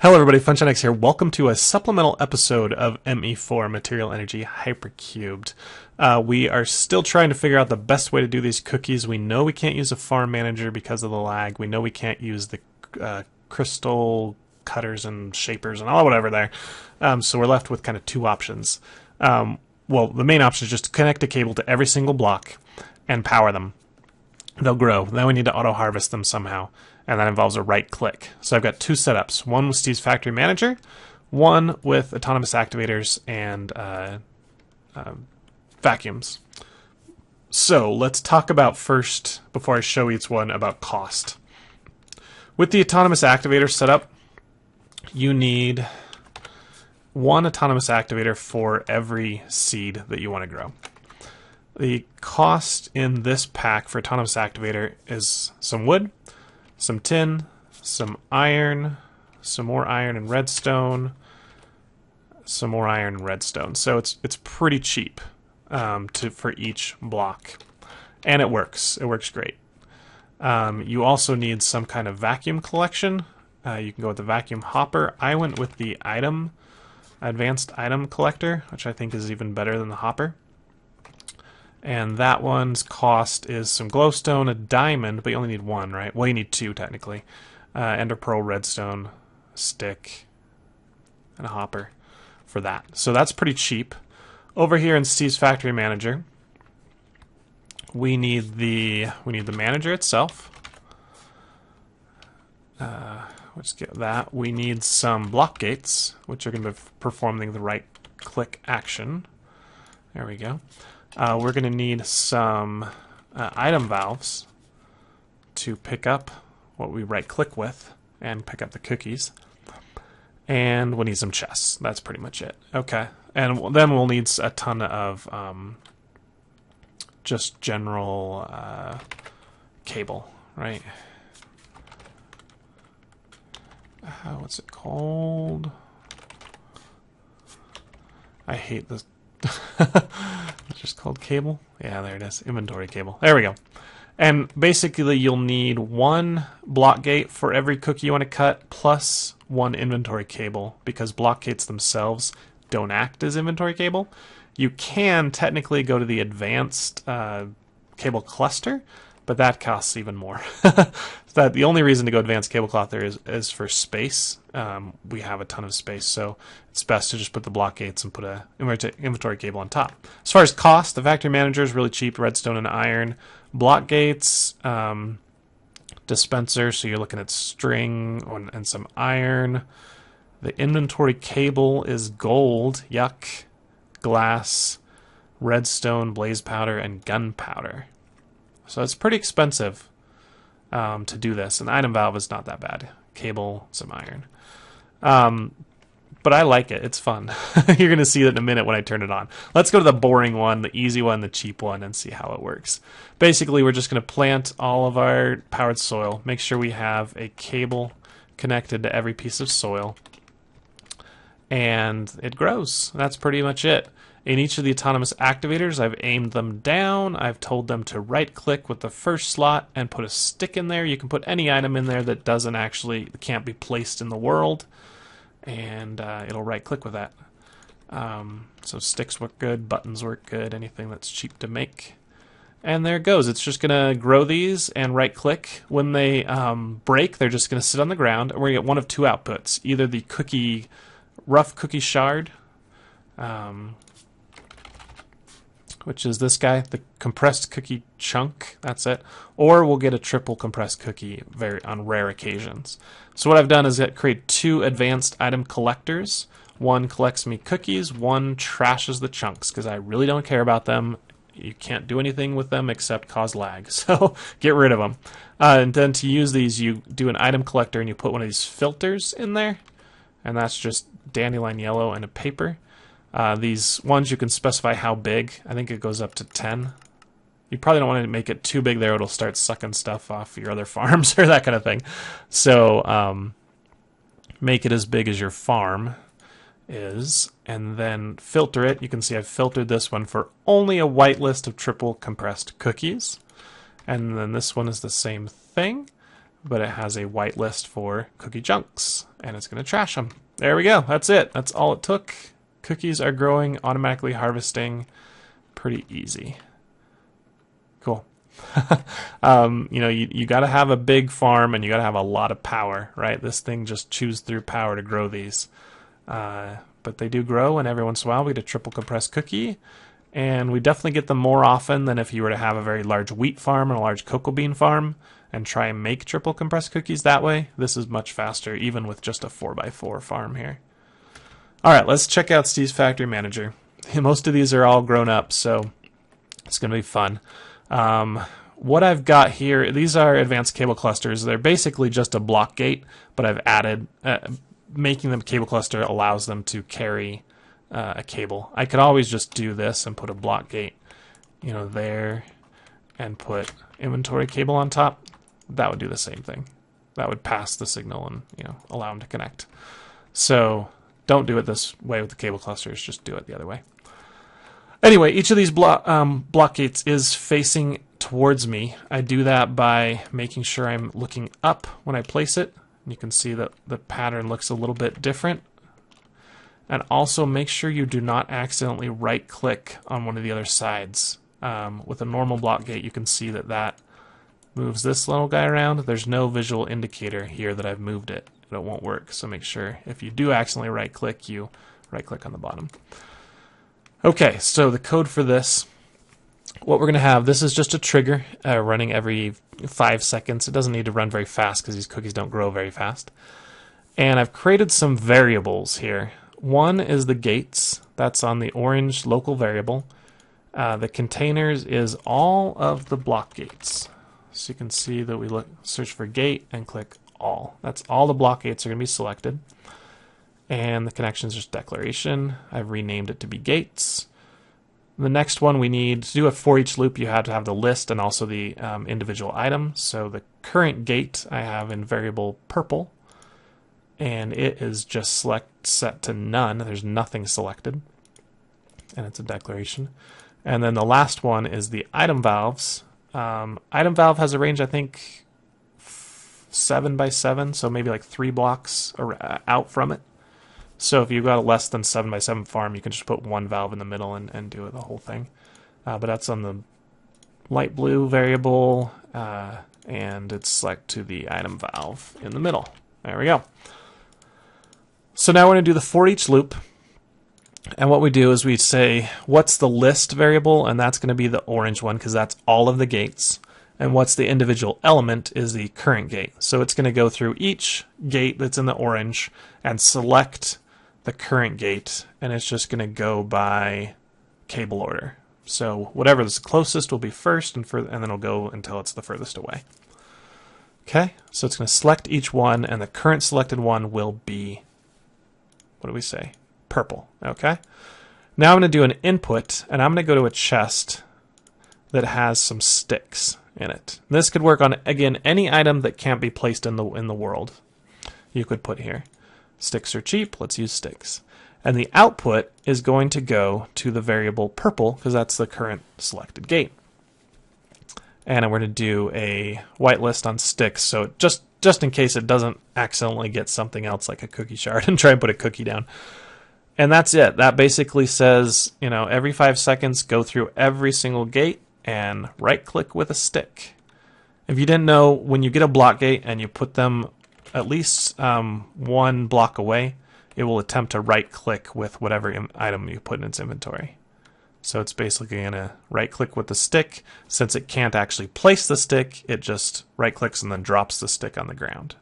Hello everybody, FunctionX here. Welcome to a supplemental episode of ME4 Material Energy Hypercubed. We are still trying to figure out the best way to do these cookies. We know we can't use a farm manager because of the lag. We know we can't use the crystal cutters and shapers and all whatever there. So we're left with kind of two options. Well, the main option is just to connect a cable to every single block and power them. They'll grow. Then we need to auto-harvest them somehow, and that involves a right click. So I've got two setups, one with Steve's Factory Manager, one with autonomous activators and vacuums. So let's talk about first, before I show each one, about cost. With the autonomous activator setup, you need one autonomous activator for every seed that you want to grow. The cost in this pack for autonomous activator is some wood, some tin, some iron, some more iron and redstone, some more iron and redstone. So it's pretty cheap for each block, and it works. It works great. You also need some kind of vacuum collection. You can go with the vacuum hopper. I went with the advanced item collector, which I think is even better than the hopper. And that one's cost is some glowstone, a diamond, but you only need one, right? Well, you need two, technically. Ender pearl, redstone, stick, and a hopper for that. So that's pretty cheap. Over here in Steve's Factory Manager, we need the manager itself. Let's get that. We need some block gates, which are going to be performing the right click action. There we go. We're going to need some item valves to pick up what we right click with and pick up the cookies. And we'll need some chests. That's pretty much it. Okay. And then we'll need a ton of just general cable, right? What's it called? I hate this. It's just called cable. Yeah, there it is. Inventory cable. There we go. And basically you'll need one block gate for every cookie you want to cut, plus one inventory cable, because block gates themselves don't act as inventory cable. You can technically go to the advanced cable cluster, but that costs even more. So the only reason to go advanced cable cluster is for space. We have a ton of space, so it's best to just put the block gates and put a inventory cable on top. As far as cost, the factory manager is really cheap, redstone and iron. Block gates, dispenser, so you're looking at string and some iron. The inventory cable is gold, yuck, glass, redstone, blaze powder, and gunpowder. So it's pretty expensive to do this. And the item valve is not that bad. Cable, some iron. But I like it. It's fun. You're going to see that in a minute when I turn it on. Let's go to the boring one, the easy one, the cheap one, and see how it works. Basically, we're just going to plant all of our powered soil. Make sure we have a cable connected to every piece of soil. And it grows. That's pretty much it. In each of the autonomous activators, I've aimed them down. I've told them to right-click with the first slot and put a stick in there. You can put any item in there that can't be placed in the world, and it'll right-click with that. So sticks work good, buttons work good, anything that's cheap to make. And there it goes. It's just going to grow these and right-click. When they break, they're just going to sit on the ground, and we're going to get one of two outputs. Either the rough cookie shard, which is this guy, the compressed cookie chunk, that's it. Or we'll get a triple compressed cookie on rare occasions. So what I've done is create two advanced item collectors. One collects me cookies, one trashes the chunks, because I really don't care about them. You can't do anything with them except cause lag, so get rid of them. And then to use these, you do an item collector and you put one of these filters in there, and that's just dandelion yellow and a paper. These ones you can specify how big. I think it goes up to 10. You probably don't want to make it too big there. It'll start sucking stuff off your other farms or that kind of thing. So make it as big as your farm is, and then filter it. You can see I've filtered this one for only a white list of triple compressed cookies. And then this one is the same thing. but it has a whitelist for cookie chunks, and it's going to trash them. There we go. That's it. That's all it took. Cookies are growing, automatically harvesting. Pretty easy. Cool. You know, you got to have a big farm, and you got to have a lot of power, right? This thing just chews through power to grow these. But they do grow, and every once in a while we get a triple compressed cookie. And we definitely get them more often than if you were to have a very large wheat farm and a large cocoa bean farm and try and make triple compressed cookies that way. This is much faster, even with just a 4x4 farm here. All right, let's check out Steve's Factory Manager. Most of these are all grown up, so it's going to be fun. What I've got here, these are advanced cable clusters. They're basically just a block gate, but I've added, making them cable cluster allows them to carry a cable. I could always just do this and put a block gate, you know, there, and put inventory cable on top. That would do the same thing. That would pass the signal and, you know, allow them to connect. So don't do it this way with the cable clusters. Just do it the other way. Anyway, each of these block gates is facing towards me. I do that by making sure I'm looking up when I place it. You can see that the pattern looks a little bit different. And also make sure you do not accidentally right-click on one of the other sides. With a normal block gate, you can see that that moves this little guy around. There's no visual indicator here that I've moved it. It won't work, so make sure if you do accidentally right-click, you right-click on the bottom. Okay, so the code for this, what we're going to have, this is just a trigger running every 5 seconds. It doesn't need to run very fast because these cookies don't grow very fast. And I've created some variables here. One is the gates. That's on the orange local variable. The containers is all of the block gates. So you can see that we search for gate and click all. That's all the block gates are going to be selected. And the connection is just declaration. I've renamed it to be gates. The next one we need to do a for each loop. You have to have the list and also the individual item. So the current gate I have in variable purple, and it is just set to none. There's nothing selected, and it's a declaration. And then the last one is the item valves. Item valve has a range, I think, 7 by 7, so maybe like 3 blocks out from it. So if you've got a less than 7 by 7 farm, you can just put one valve in the middle and do the whole thing. But that's on the light blue variable, and it's select to the item valve in the middle. There we go. So now we're going to do the for each loop. And what we do is we say, what's the list variable? And that's going to be the orange one because that's all of the gates. And what's the individual element is the current gate. So it's going to go through each gate that's in the orange and select the current gate. And it's just going to go by cable order. So whatever is closest will be first, and then it'll go until it's the furthest away. Okay, so it's going to select each one, and the current selected one will be, what do we say? Purple. Okay. Now I'm going to do an input, and I'm going to go to a chest that has some sticks in it. This could work on, again, any item that can't be placed in the world. You could put here. Sticks are cheap. Let's use sticks. And the output is going to go to the variable purple because that's the current selected gate. And I'm going to do a whitelist on sticks, so just in case it doesn't accidentally get something else like a cookie shard and try and put a cookie down. And that's it. That basically says, you know, every 5 seconds, go through every single gate and right-click with a stick. If you didn't know, when you get a block gate and you put them at least 1 block away, it will attempt to right-click with whatever item you put in its inventory. So it's basically going to right-click with the stick. Since it can't actually place the stick, it just right-clicks and then drops the stick on the ground.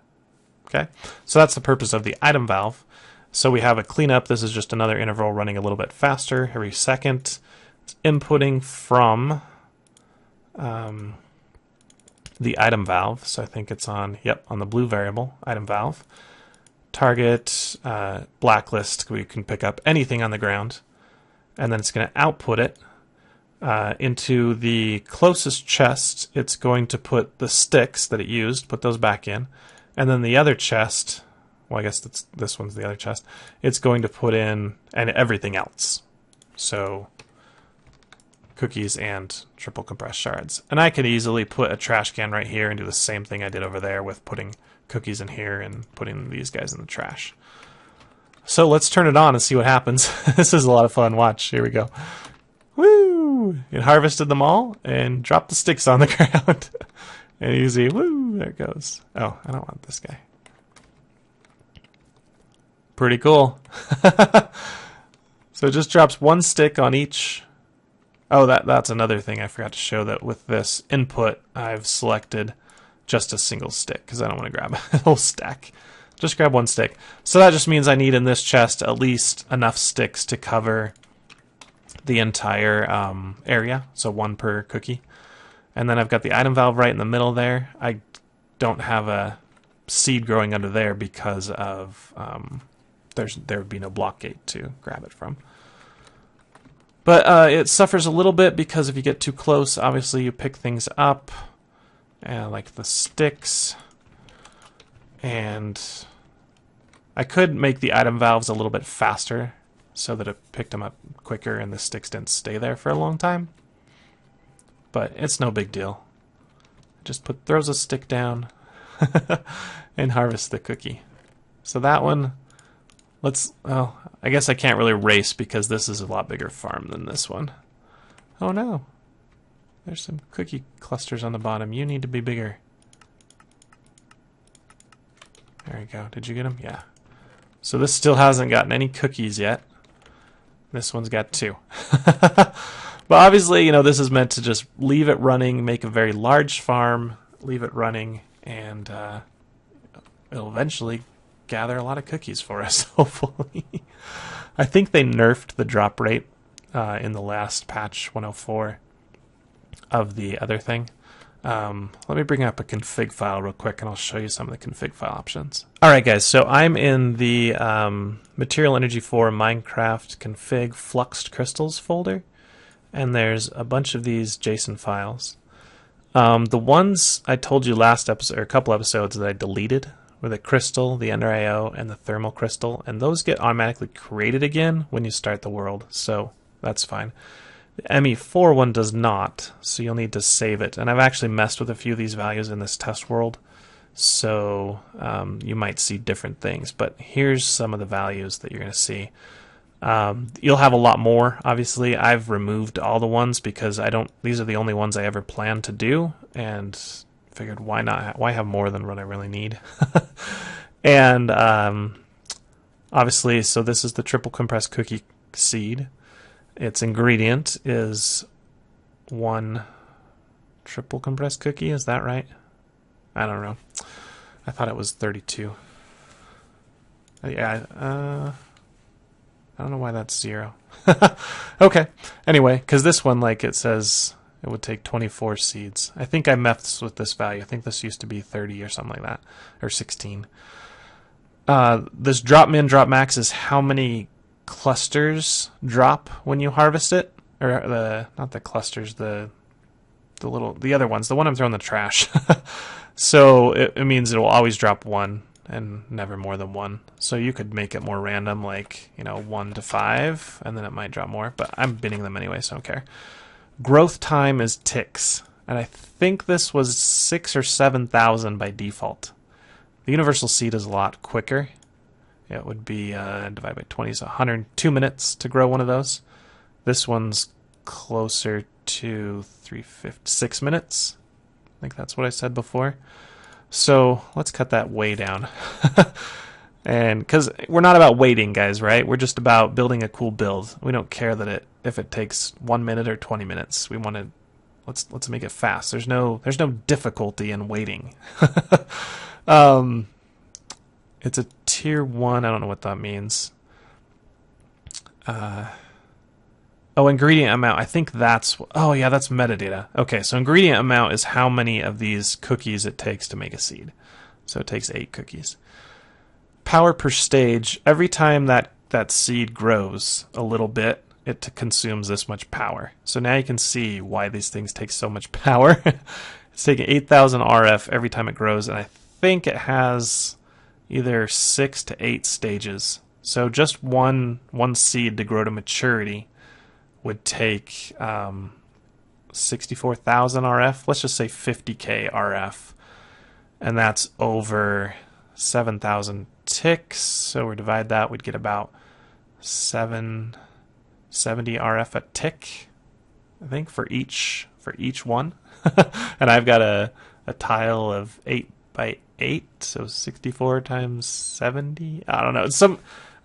Okay, so that's the purpose of the item valve. So we have a cleanup. This is just another interval running a little bit faster every second. It's inputting from the item valve. So I think it's on, yep, on the blue variable, item valve. Target, blacklist, we can pick up anything on the ground. And then it's going to output it into the closest chest. It's going to put the sticks that it used, put those back in. And then the other chest, well, I guess this one's the other chest, it's going to put in and everything else. So cookies and triple compressed shards. And I could easily put a trash can right here and do the same thing I did over there with putting cookies in here and putting these guys in the trash. So let's turn it on and see what happens. This is a lot of fun. Watch. Here we go. Woo! It harvested them all and dropped the sticks on the ground. And you see, woo, there it goes. Oh, I don't want this guy. Pretty cool. So it just drops one stick on each. Oh, that's another thing I forgot to show, that with this input, I've selected just a single stick because I don't want to grab a whole stack. Just grab one stick. So that just means I need in this chest at least enough sticks to cover the entire area, so one per cookie. And then I've got the item valve right in the middle there. I don't have a seed growing under there because of there would be no block gate to grab it from. But it suffers a little bit because if you get too close, obviously you pick things up, like the sticks. And I could make the item valves a little bit faster so that it picked them up quicker and the sticks didn't stay there for a long time. But it's no big deal. Just throws a stick down and harvest the cookie. So that one, well, I guess I can't really race because this is a lot bigger farm than this one. Oh no. There's some cookie clusters on the bottom. You need to be bigger. There you go. Did you get them? Yeah. So this still hasn't gotten any cookies yet. This one's got 2. But obviously, this is meant to just leave it running, make a very large farm, leave it running, and it'll eventually gather a lot of cookies for us, hopefully. I think they nerfed the drop rate in the last patch 104 of the other thing. Let me bring up a config file real quick and I'll show you some of the config file options. Alright guys, so I'm in the Material Energy 4 Minecraft config fluxed crystals folder, and there's a bunch of these JSON files. The ones I told you last episode, or a couple episodes, that I deleted were the crystal, the Ender IO, and the thermal crystal, and those get automatically created again when you start the world, so that's fine. The ME4 one does not, so you'll need to save it. And I've actually messed with a few of these values in this test world, so you might see different things. But here's some of the values that you're going to see. You'll have a lot more, obviously. I've removed all the ones because these are the only ones I ever plan to do, and figured why have more than what I really need. And obviously, so this is the triple compressed cookie seed. Its ingredient is 1 triple compressed cookie, is that right? I don't know. I thought it was 32. Yeah, I don't know why that's 0. Okay, anyway, because this one, like it says, it would take 24 seeds. I think I messed with this value. I think this used to be 30 or something like that, or 16. This drop min, drop max is how many clusters drop when you harvest it, or not the clusters, the other ones, the one I'm throwing in the trash. So it means it will always drop 1 and never more than 1. So you could make it more random, like 1 to 5, and then it might drop more, but I'm binning them anyway, so I don't care. Growth time is ticks, and I think this was 6,000 or 7,000 by default. The universal seed is a lot quicker. It would be divided by 20, so 102 minutes to grow one of those. This one's closer to 6 minutes. I think that's what I said before. So let's cut that way down. And because we're not about waiting, guys, right? We're just about building a cool build. We don't care that if it takes 1 minute or 20 minutes. We want to let's make it fast. There's no difficulty in waiting. It's a tier 1. I don't know what that means. Ingredient amount. I think that's... Oh, yeah, that's metadata. Okay, so ingredient amount is how many of these cookies it takes to make a seed. So it takes 8 cookies. Power per stage. Every time that seed grows a little bit, it consumes this much power. So now you can see why these things take so much power. It's taking 8,000 RF every time it grows, and I think it has either 6 to 8 stages. So just one seed to grow to maturity would take 64,000 RF. Let's just say 50K RF. And that's over 7,000 ticks. So we divide that, we'd get about 770 RF a tick, I think, for each one. And I've got a tile of 8 by 8, so 64 times 70. I don't know.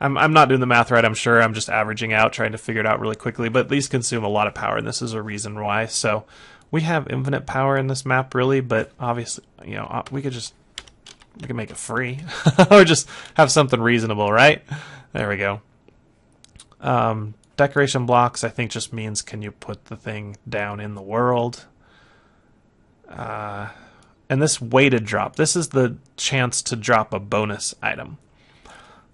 I'm not doing the math right, I'm sure. I'm just averaging out, trying to figure it out really quickly. But these consume a lot of power, and this is a reason why. So we have infinite power in this map, really. But obviously, you know, we could make it free, or just have something reasonable, right? There we go. Decoration blocks, I think, just means can you put the thing down in the world. And this weighted drop, this is the chance to drop a bonus item.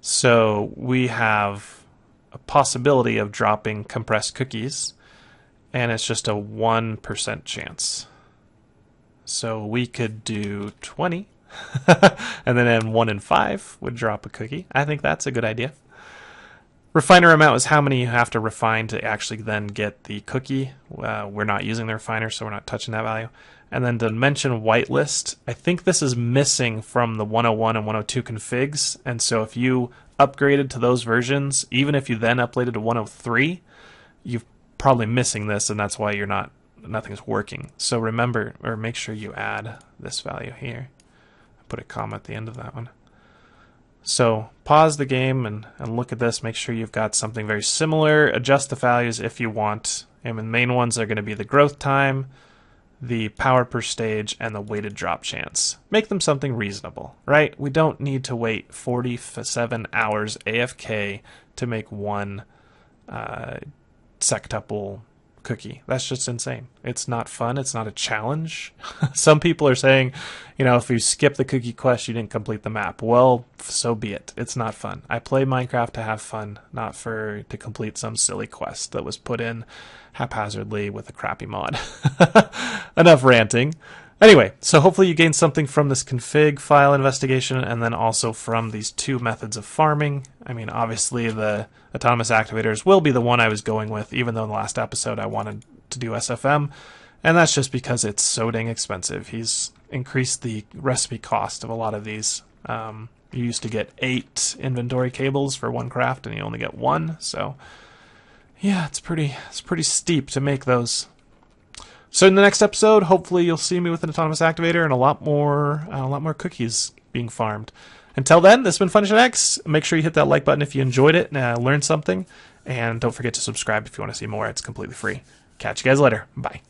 So we have a possibility of dropping compressed cookies, and it's just a 1% chance. So we could do 20, and then 1 in 5 would drop a cookie. I think that's a good idea. Refiner amount is how many you have to refine to actually then get the cookie. We're not using the refiner, so we're not touching that value. And then dimension whitelist, I think this is missing from the 101 and 102 configs. And so if you upgraded to those versions, even if you then uploaded to 103, you're probably missing this, and that's why nothing's working. So remember, or make sure you add this value here. Put a comma at the end of that one. So pause the game and look at this. Make sure you've got something very similar. Adjust the values if you want. And the main ones are going to be the growth time, the power per stage, and the weighted drop chance. Make them something reasonable, right? We don't need to wait 47 hours AFK to make one sectuple cookie. That's just insane. It's not fun. It's not a challenge. Some people are saying, you know, if you skip the cookie quest, you didn't complete the map. Well, so be it. It's not fun. I play Minecraft to have fun, not to complete some silly quest that was put in haphazardly with a crappy mod. Enough ranting. Anyway, so hopefully you gained something from this config file investigation, and then also from these two methods of farming. I mean, obviously the autonomous activators will be the one I was going with, even though in the last episode I wanted to do SFM, and that's just because it's so dang expensive. He's increased the recipe cost of a lot of these. You used to get 8 inventory cables for one craft, and you only get 1, so yeah, it's pretty steep to make those. So in the next episode, hopefully you'll see me with an autonomous activator and a lot more cookies being farmed. Until then, this has been FunishNX. Make sure you hit that like button if you enjoyed it and learned something. And don't forget to subscribe if you want to see more. It's completely free. Catch you guys later. Bye.